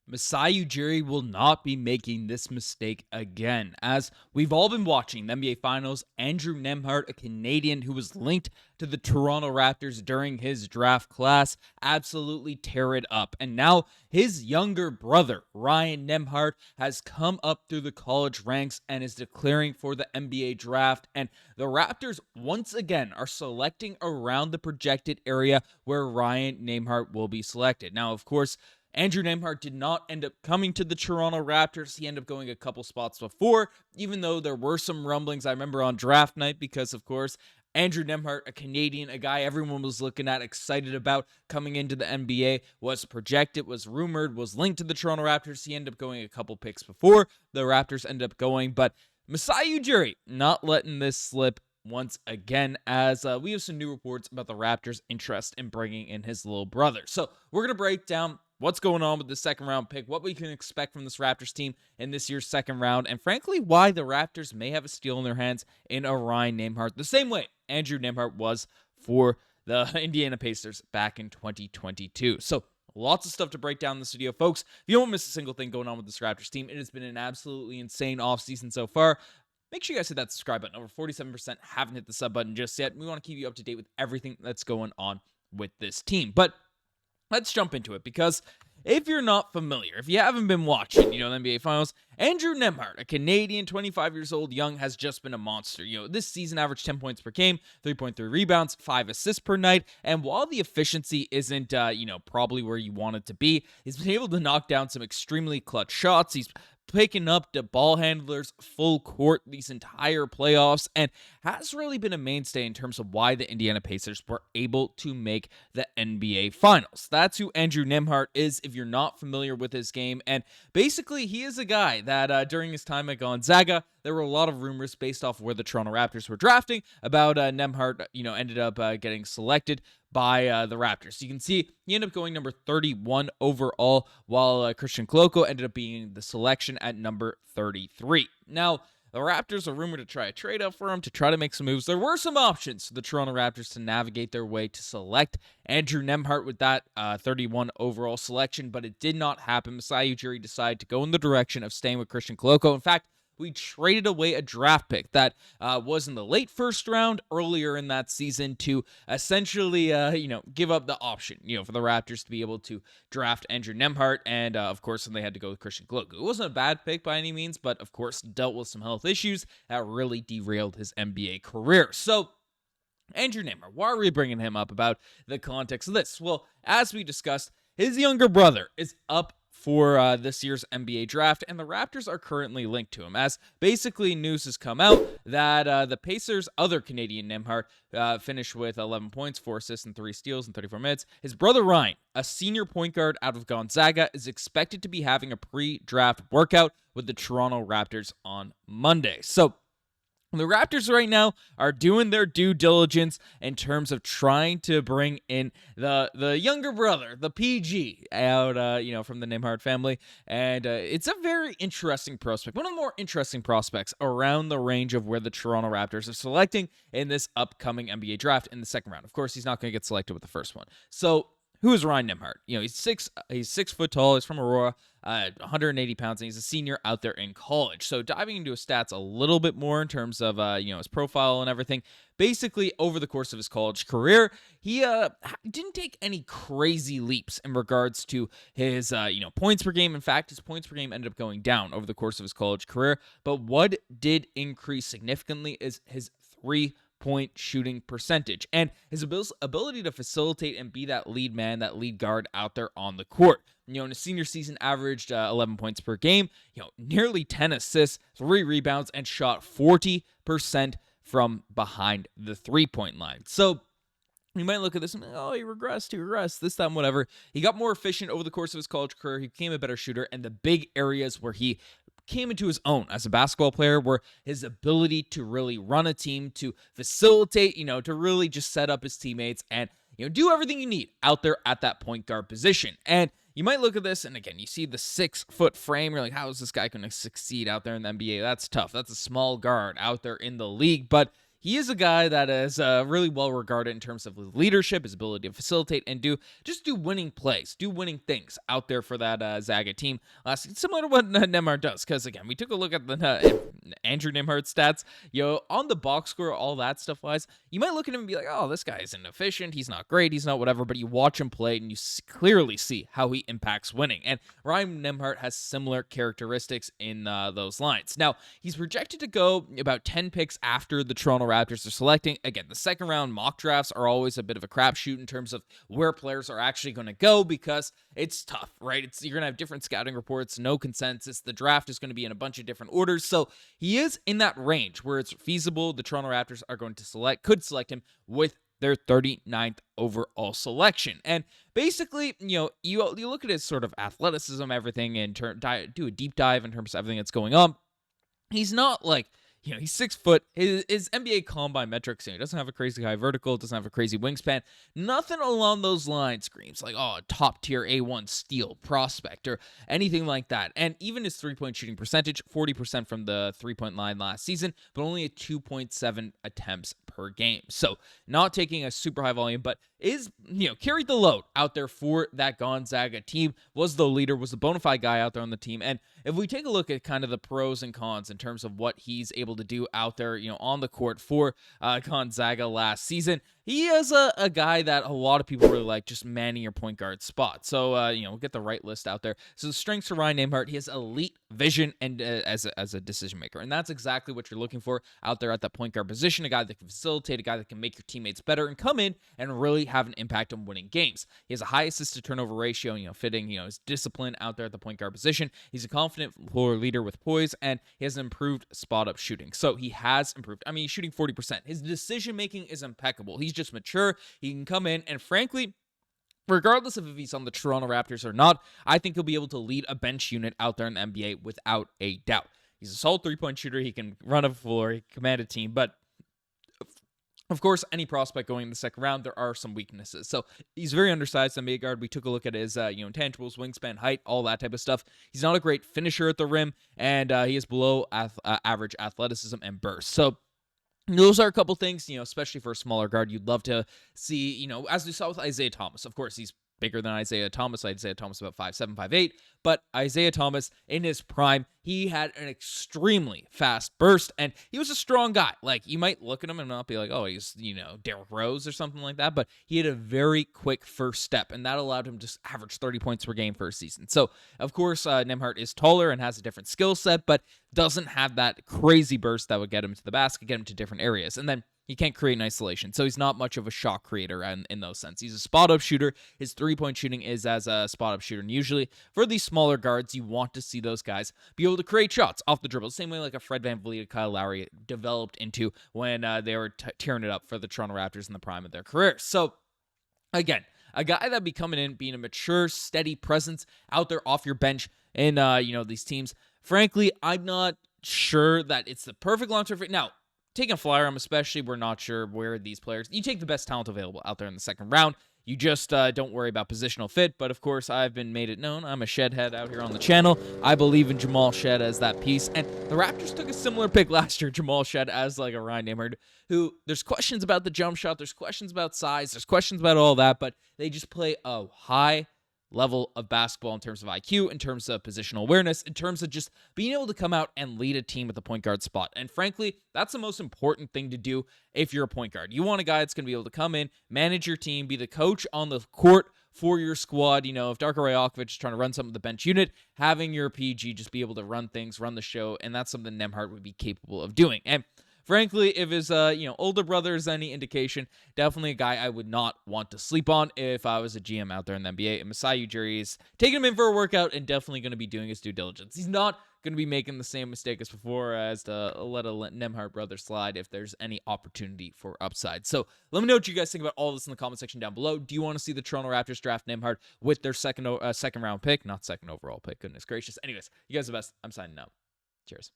Masai Ujiri will not be making this mistake again. As we've all been watching the NBA Finals, Andrew Nemhard, a Canadian who was linked to the Toronto Raptors during his draft class, absolutely tear it up. And now his younger brother, Ryan Nemhard, has come up through the college ranks and is declaring for the NBA draft. And the Raptors, once again, are selecting around the projected area where Ryan Nemhard will be selected. Now, of course, Andrew Nemhard did not end up coming to the Toronto Raptors. He ended up going a couple spots before, even though there were some rumblings, I remember, on draft night, because, of course, Andrew Nemhard, a Canadian, a guy everyone was looking at, excited about coming into the NBA, was projected, was rumored, was linked to the Toronto Raptors. He ended up going a couple picks before the Raptors ended up going, but Masai Ujiri not letting this slip once again, as we have some new reports about the Raptors' interest in bringing in his little brother. So we're going to break down what's going on with the second round pick, what we can expect from this Raptors team in this year's second round, and frankly, why the Raptors may have a steal in their hands in a Ryan Nemhard, the same way Andrew Nemhard was for the Indiana Pacers back in 2022. So lots of stuff to break down in this video, folks. If you don't miss a single thing going on with this Raptors team, it has been an absolutely insane offseason so far. Make sure you guys hit that subscribe button. Over 47% haven't hit the sub button just yet. We want to keep you up to date with everything that's going on with this team. But let's jump into it, because if you're not familiar, if you haven't been watching, the NBA Finals, Andrew Nemhard, a Canadian, 25 years old, young, has just been a monster. This season averaged 10 points per game, 3.3 rebounds, 5 assists per night, and while the efficiency isn't, probably where you want it to be, he's been able to knock down some extremely clutch shots. He's picking up the ball handlers full court these entire playoffs, and has really been a mainstay in terms of why the Indiana Pacers were able to make the NBA Finals. That's who Andrew Nemhard is, if you're not familiar with his game. And basically, he is a guy that during his time at Gonzaga, there were a lot of rumors based off where the Toronto Raptors were drafting about Nemhard, ended up getting selected by the Raptors. You can see he ended up going number 31 overall, while Christian Koloko ended up being the selection at number 33. Now, the Raptors are rumored to try a trade up for him to try to make some moves. There were some options for the Toronto Raptors to navigate their way to select Andrew Nemhard with that 31 overall selection, but it did not happen. Masai Ujiri decided to go in the direction of staying with Christian Koloko. In fact, we traded away a draft pick that was in the late first round earlier in that season to essentially, give up the option, for the Raptors to be able to draft Andrew Nemhard. And, of course, then they had to go with Christian Koloko. It wasn't a bad pick by any means, but, of course, dealt with some health issues that really derailed his NBA career. So, Andrew Nemhard, why are we bringing him up about the context of this? Well, as we discussed, his younger brother is up for this year's NBA draft, and the Raptors are currently linked to him, as basically news has come out that the Pacers' other Canadian Nemhard finished with 11 points, 4 assists, and 3 steals in 34 minutes. His brother Ryan, a senior point guard out of Gonzaga, is expected to be having a pre-draft workout with the Toronto Raptors on Monday. So the Raptors right now are doing their due diligence in terms of trying to bring in the younger brother, the PG, out, from the Nemhard family. And it's a very interesting prospect. One of the more interesting prospects around the range of where the Toronto Raptors are selecting in this upcoming NBA draft in the second round. Of course, he's not going to get selected with the first one. So who is Ryan Nemhard? He's 6 foot tall. He's from Aurora, 180 pounds, and he's a senior out there in college. So diving into his stats a little bit more in terms of, his profile and everything. Basically, over the course of his college career, he didn't take any crazy leaps in regards to his, points per game. In fact, his points per game ended up going down over the course of his college career. But what did increase significantly is his three-point shooting percentage and his ability to facilitate and be that lead man, that lead guard out there on the court. In his senior season, averaged 11 points per game, nearly 10 assists, 3 rebounds, and shot 40% from behind the three-point line. So you might look at this and he regressed, this, that, and whatever. He got more efficient over the course of his college career. He became a better shooter, and the big areas where he came into his own as a basketball player were his ability to really run a team, to facilitate, to really just set up his teammates and, do everything you need out there at that point guard position. And you might look at this, and again, you see the 6-foot frame. You're like, how is this guy going to succeed out there in the NBA? That's tough. That's a small guard out there in the league. But he is a guy that is really well regarded in terms of his leadership, his ability to facilitate and do winning plays, do winning things out there for that Zaga team. Similar to what Nemhard does, because again, we took a look at the Andrew Nemhard stats. On the box score, all that stuff wise, you might look at him and be like, oh, this guy isn't efficient, he's not great, he's not whatever, but you watch him play and you clearly see how he impacts winning. And Ryan Nemhard has similar characteristics in those lines. Now, he's projected to go about 10 picks after the Toronto Raptors are selecting. Again, the second round mock drafts are always a bit of a crapshoot in terms of where players are actually going to go, because it's tough, right? You're going to have different scouting reports, no consensus. The draft is going to be in a bunch of different orders. So he is in that range where it's feasible the Toronto Raptors are going to could select him with their 39th overall selection. And basically, you look at his sort of athleticism, everything, and do a deep dive in terms of everything that's going on. He's not like, he's 6 foot. His NBA combine metrics, he doesn't have a crazy high vertical, doesn't have a crazy wingspan. Nothing along those lines screams like, oh, top tier A1 steal prospect or anything like that. And even his 3-point shooting percentage, 40% from the 3-point line last season, but only a 2.7 attempts per game. So not taking a super high volume, but is, carried the load out there for that Gonzaga team, was the leader, was the bona fide guy out there on the team. And if we take a look at kind of the pros and cons in terms of what he's able to do out there, on the court for Gonzaga last season, he is a guy that a lot of people really like, just manning your point guard spot. So, we'll get the right list out there. So the strengths for Ryan Nemhard, he has elite vision and as a decision maker. And that's exactly what you're looking for out there at that point guard position, a guy that can facilitate, a guy that can make your teammates better and come in and really have an impact on winning games. He has a high assist to turnover ratio, fitting, his discipline out there at the point guard position. He's a confident floor leader with poise, and he has improved spot up shooting. So he has improved. He's shooting 40%. His decision making is impeccable. He's just mature. He can come in and, frankly, regardless of if he's on the Toronto Raptors or not, I think he'll be able to lead a bench unit out there in the NBA without a doubt. He's a solid 3-point shooter. He can run a floor. He can command a team. But, of course, any prospect going in the second round, there are some weaknesses. So he's very undersized NBA guard. We took a look at his intangibles, wingspan, height, all that type of stuff. He's not a great finisher at the rim, and he is below average athleticism and burst. So those are a couple things, especially for a smaller guard, you'd love to see, as we saw with Isaiah Thomas. Of course, he's bigger than Isaiah Thomas. Isaiah Thomas about 5'7", 5'8". But Isaiah Thomas, in his prime, he had an extremely fast burst, and he was a strong guy. Like, you might look at him and not be like, oh, he's, Derrick Rose or something like that, but he had a very quick first step, and that allowed him to average 30 points per game for a season. So, of course, Nemhard is taller and has a different skill set, but doesn't have that crazy burst that would get him to the basket, get him to different areas. And then he can't create an isolation, so he's not much of a shot creator in those sense. He's a spot-up shooter. His 3-point shooting is as a spot-up shooter, and usually for these smaller guards, you want to see those guys be able to create shots off the dribble, the same way like a Fred VanVleet, Kyle Lowry developed into when they were tearing it up for the Toronto Raptors in the prime of their careers. So, again, a guy that be coming in, being a mature, steady presence out there off your bench in, these teams. Frankly, I'm not sure that it's the perfect long-term fit. Now, taking a flyer, especially, we're not sure where these players. You take the best talent available out there in the second round. You just don't worry about positional fit. But, of course, I've been made it known. I'm a Shead head out here on the channel. I believe in Jamal Shead as that piece. And the Raptors took a similar pick last year, Jamal Shead, as like a Ryan Nemhard, who there's questions about the jump shot. There's questions about size. There's questions about all that. But they just play a high level of basketball in terms of IQ, in terms of positional awareness, in terms of just being able to come out and lead a team at the point guard spot. And frankly, that's the most important thing to do if you're a point guard. You want a guy that's going to be able to come in, manage your team, be the coach on the court for your squad. If Darko Rajaković is trying to run something with the bench unit, having your PG just be able to run things, run the show, and that's something Nemhard would be capable of doing. And frankly, if his older brother is any indication, definitely a guy I would not want to sleep on if I was a GM out there in the NBA. And Masai Ujiri is taking him in for a workout and definitely going to be doing his due diligence. He's not going to be making the same mistake as before, as to let a Nemhard brother slide if there's any opportunity for upside. So let me know what you guys think about all this in the comment section down below. Do you want to see the Toronto Raptors draft Nemhard with their second round pick? Not second overall pick. Goodness gracious. Anyways, you guys are the best. I'm signing out. Cheers.